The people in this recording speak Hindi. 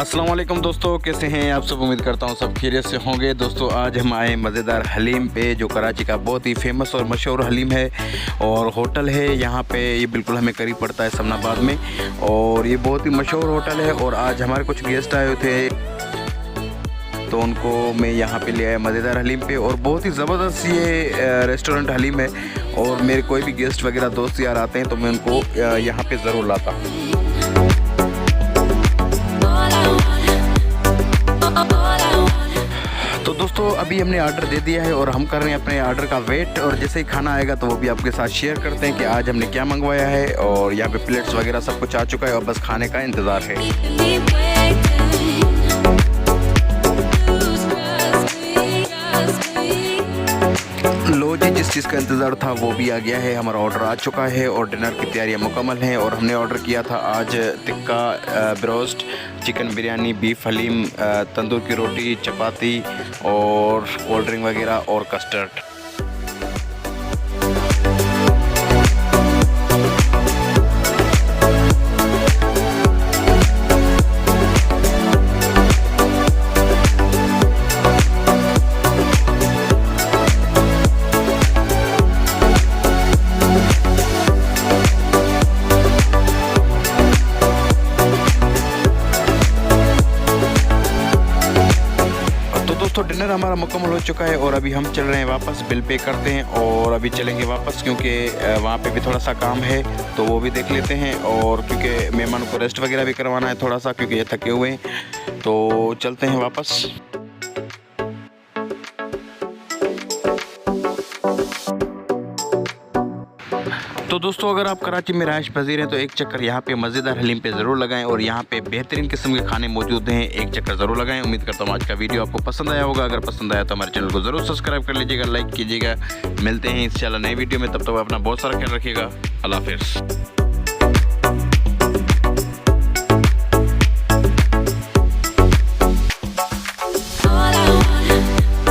अस्सलाम वालेकुम दोस्तों, कैसे हैं आप सब। उम्मीद करता हूं सब खैरियत से होंगे। दोस्तों आज हम आए मज़ेदार हलीम पे, जो कराची का बहुत ही फेमस और मशहूर हलीम है और होटल है यहाँ पे। ये बिल्कुल हमें करीब पड़ता है समनाबाद में और ये बहुत ही मशहूर होटल है। और आज हमारे कुछ गेस्ट आए हुए थे तो उनको मैं यहाँ पे ले आया मज़ेदार हलीम पे। और बहुत ही ज़बरदस्त ये रेस्टोरेंट हलीम है और मेरे कोई भी गेस्ट वगैरह दोस्त यार आते हैं तो मैं उनको यहाँ पे ज़रूर लाता हूँ। तो दोस्तों अभी हमने ऑर्डर दे दिया है और हम कर रहे हैं अपने ऑर्डर का वेट, और जैसे ही खाना आएगा तो वो भी आपके साथ शेयर करते हैं कि आज हमने क्या मंगवाया है। और यहाँ पे प्लेट्स वगैरह सब कुछ आ चुका है और बस खाने का इंतज़ार है। लो जी, जिस चीज़ का इंतज़ार था वो भी आ गया है, हमारा ऑर्डर आ चुका है और डिनर की तैयारियां मुकम्मल हैं। और हमने ऑर्डर किया था आज tikka broast, chicken biryani, beef haleem, tandoor की रोटी, चपाती और कोल्ड ड्रिंक वगैरह और कस्टर्ड। दोस्तों डिनर हमारा मुकम्मल हो चुका है और अभी हम चल रहे हैं वापस, बिल पे करते हैं और अभी चलेंगे वापस क्योंकि वहाँ पे भी थोड़ा सा काम है तो वो भी देख लेते हैं। और क्योंकि मेहमान को रेस्ट वगैरह भी करवाना है थोड़ा सा, क्योंकि ये थके हुए हैं, तो चलते हैं वापस। तो दोस्तों अगर आप कराची में रहायश पजीर हैं तो एक चक्कर यहाँ पे मज़ेदार हलीम पे ज़रूर लगाएं और यहाँ पे बेहतरीन किस्म के खाने मौजूद हैं, एक चक्कर ज़रूर लगाएं। उम्मीद करता हूँ आज का वीडियो आपको पसंद आया होगा। अगर पसंद आया तो हमारे चैनल को ज़रूर सब्सक्राइब कर लीजिएगा, लाइक कीजिएगा। मिलते हैं इंशाल्लाह नई वीडियो में, तब तक अपना बहुत सारा ख्याल रखिएगा। अल्लाह हाफ़िज़।